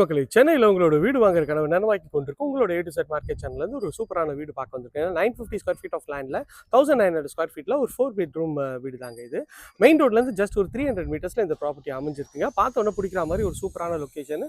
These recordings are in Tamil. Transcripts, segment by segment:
மக்களே, சென்னையில் உங்களோட வீடு வாங்குற கனவு நனவாக்கி கொண்டிருக்கும் உங்களோட A to Z மார்க்கெட் சேனல்லேருந்து ஒரு சூப்பரான வீடு பார்க்க வந்திருக்கேன். 950 ஸ்கொயர் ஃபீட் ஆஃப் லேண்டில் 1900 ஸ்கொயர் ஃபீட்டில் ஒரு 4 பெட்ரூம் வீடு தாங்க இது. மெயின் ரோட்லேருந்து ஜஸ்ட் ஒரு 300 மீட்டர்ஸில் இந்த ப்ராப்பர்ட்டி அமைஞ்சிருக்குங்க. பார்த்தோன்னே பிடிக்கிற மாதிரி ஒரு சூப்பரான location.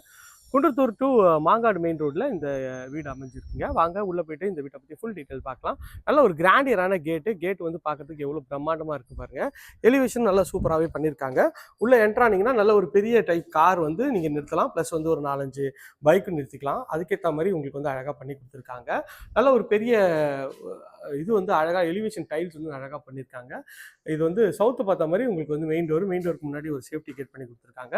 Kundrathur to Mangadu main ரோட்டில் இந்த வீடு அமைஞ்சிருக்குங்க. வாங்க உள்ளே போய்ட்டு இந்த வீட்டை பற்றி ஃபுல் டீட்டெயில் பார்க்கலாம். நல்ல ஒரு கிராண்டியரான கேட் வந்து பார்க்கறதுக்கு எவ்வளோ பிரம்மாண்டமாக இருக்குது பாருங்கள். எலிவேஷன் நல்லா சூப்பராகவே பண்ணியிருக்காங்க. உள்ளே என்ட்ரானிங்கன்னா நல்ல ஒரு பெரிய டைப் கார் வந்து நீங்கள் நிறுத்தலாம். ப்ளஸ் வந்து ஒரு 4-5 பைக்கு நிறுத்திக்கலாம். அதுக்கேற்ற மாதிரி உங்களுக்கு வந்து அழகாக பண்ணி கொடுத்துருக்காங்க. நல்ல ஒரு பெரிய இது வந்து அழகாக எலிவேஷன் டைல்ஸ் வந்து அழகாக பண்ணியிருக்காங்க. இது வந்து சவுத்து பார்த்த மாதிரி உங்களுக்கு வந்து மெயின் டோருக்கு முன்னாடி ஒரு சேஃப்டி கேட் பண்ணி கொடுத்துருக்காங்க.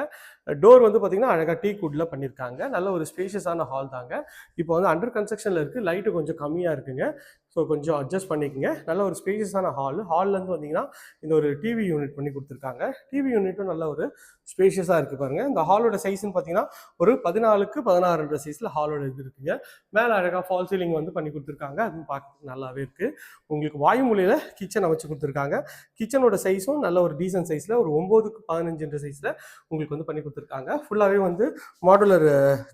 டோர் வந்து பார்த்தீங்கன்னா அழகாக டீ குட்ல பண்ணியிருக்காங்க. நல்ல ஒரு ஸ்பேஷியஸான ஹால் தாங்க. இப்போ வந்து அண்டர் கன்ஸ்ட்ரக்ஷனில் இருக்குது. லைட்டு கொஞ்சம் கம்மியாக இருக்குங்க. ஸோ கொஞ்சம் அட்ஜஸ்ட் பண்ணிக்கோங்க. நல்ல ஒரு ஸ்பேஷியஸான ஹால்லேருந்து வந்தீங்கன்னா இந்த ஒரு டிவி யூனிட் பண்ணி கொடுத்துருக்காங்க. டிவி யூனிட்டும் நல்ல ஒரு ஸ்பேஷியஸாக இருக்குது பாருங்கள். இந்த ஹாலோட சைஸ்ன்னு பார்த்தீங்கன்னா ஒரு 14x16 சைஸில் ஹாலோட இது இருக்குங்க. மேலே அழகாக ஃபால் சீலிங் வந்து பண்ணி கொடுத்துருக்காங்க. அதுவும் பார்க்க நல்லாவே இருக்குது. உங்களுக்கு வாயு மூலையில் கிச்சன் அமைச்சு கொடுத்துருக்காங்க. கிச்சனோட சைஸும் நல்ல ஒரு டீசன்ட் சைஸில் ஒரு 9x15 சைஸில் உங்களுக்கு வந்து பண்ணி கொடுத்துருக்காங்க. ஃபுல்லாகவே வந்து மாடுலர்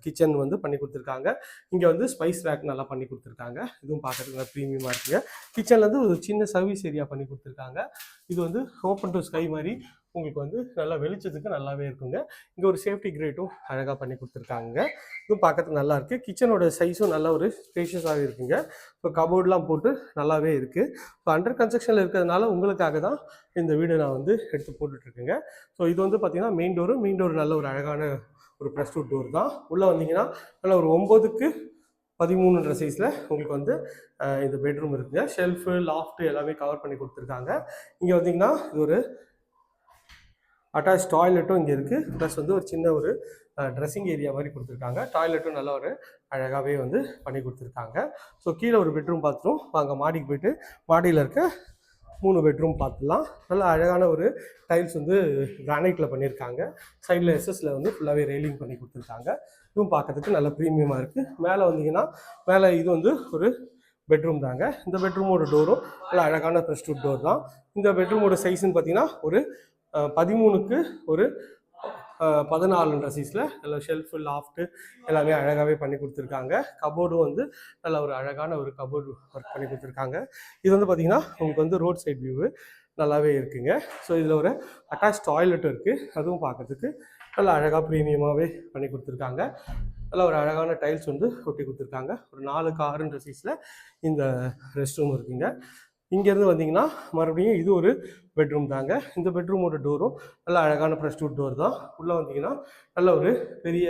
கிச்சன் வந்து பண்ணி கொடுத்துருக்காங்க. இங்கே வந்து ஸ்பைஸ் ரேக் நல்லா பண்ணி கொடுத்துருக்காங்க. இதுவும் பார்க்குறதுக்கு நல்லா ப்ரீமியமாக இருக்குங்க. கிச்சன்லேருந்து ஒரு சின்ன சர்வீஸ் ஏரியா பண்ணி கொடுத்துருக்காங்க. இது வந்து ஓப்பன் டு ஸ்கை மாதிரி உங்களுக்கு வந்து நல்லா வெளிச்சத்துக்கு நல்லாவே இருக்குங்க. இங்கே ஒரு சேஃப்டி கிரேட்டும் அழகாக பண்ணி கொடுத்துருக்காங்க. இதுவும் பார்க்கறதுக்கு நல்லா இருக்குது. கிச்சனோட சைஸும் நல்ல ஒரு ஸ்பேஷியஸாகவே இருக்குங்க. ஸோ கபோர்ட்லாம் போட்டு நல்லாவே இருக்குது. ஸோ அண்டர் கன்ஸ்ட்ரக்ஷனில் இருக்கிறதுனால உங்களுக்காக தான் இந்த வீடு நான் வந்து எடுத்து போட்டுட்ருக்கேங்க. ஸோ இது வந்து பார்த்திங்கன்னா மெயின் டோர் நல்ல ஒரு அழகான ஒரு ப்ரெஸ் டூ டோர் தான். உள்ளே வந்தீங்கன்னா நல்ல ஒரு 9x13 சைஸில் உங்களுக்கு வந்து இந்த பெட்ரூம் இருக்குங்க. ஷெல்ஃபு லாஃப்ட்டு எல்லாமே கவர் பண்ணி கொடுத்துருக்காங்க. இங்கே வந்தீங்கன்னா இது ஒரு அட்டாச் டாய்லெட்டும் இங்கே இருக்குது. ப்ளஸ் வந்து ஒரு சின்ன ஒரு ட்ரெஸ்ஸிங் ஏரியா மாதிரி கொடுத்துருக்காங்க. டாய்லெட்டும் நல்ல ஒரு அழகாகவே வந்து பண்ணி கொடுத்துருக்காங்க. ஸோ கீழே ஒரு பெட்ரூம் பார்த்துரும். வாங்க மாடிக்கு போய்ட்டு மாடியில் இருக்க 3 பெட்ரூம் பார்த்துலாம். நல்லா அழகான ஒரு டைல்ஸ் வந்து கிரானைட்டில் பண்ணியிருக்காங்க. சைடில் எஸ்எஸ்ல வந்து ஃபுல்லாகவே ரெயிலிங் பண்ணி கொடுத்துருக்காங்க. இதுவும் பார்க்கறதுக்கு நல்ல ப்ரீமியமாக இருக்குது. மேலே வந்தீங்கன்னா மேலே இது வந்து ஒரு பெட்ரூம் தாங்க. இந்த பெட்ரூமோட டோரும் நல்லா அழகான ப்ரெஸ் டூ டோர் தான். இந்த பெட்ரூமோட சைஸ்ன்னு பார்த்தீங்கன்னா ஒரு 13x14 சைஸில் நல்ல ஷெல்ஃபு லாஃப்ட்டு எல்லாமே அழகாகவே பண்ணி கொடுத்துருக்காங்க. கபோர்டும் வந்து நல்ல ஒரு அழகான ஒரு கபோர்டு ஒர்க் பண்ணி கொடுத்துருக்காங்க. இது வந்து பார்த்திங்கன்னா உங்களுக்கு வந்து ரோட் சைட் வியூவு நல்லாவே இருக்குங்க. ஸோ இதில் ஒரு அட்டாச் டாய்லெட்டும் இருக்குது. அதுவும் பார்க்கறதுக்கு நல்லா அழகாக ப்ரீமியமாகவே பண்ணி கொடுத்துருக்காங்க. நல்லா ஒரு அழகான டைல்ஸ் வந்து ஒட்டி கொடுத்துருக்காங்க. ஒரு 4x6 சைஸில் இந்த ரெஸ்ட் ரூம் இருக்குங்க. இங்கேருந்து வந்தீங்கன்னா மறுபடியும் இது ஒரு பெட்ரூம் தாங்க. இந்த பெட்ரூமோட டோரும் நல்ல அழகான ப்ரெஸ் டூ டோர் தான். உள்ளே வந்தீங்கன்னா நல்ல ஒரு பெரிய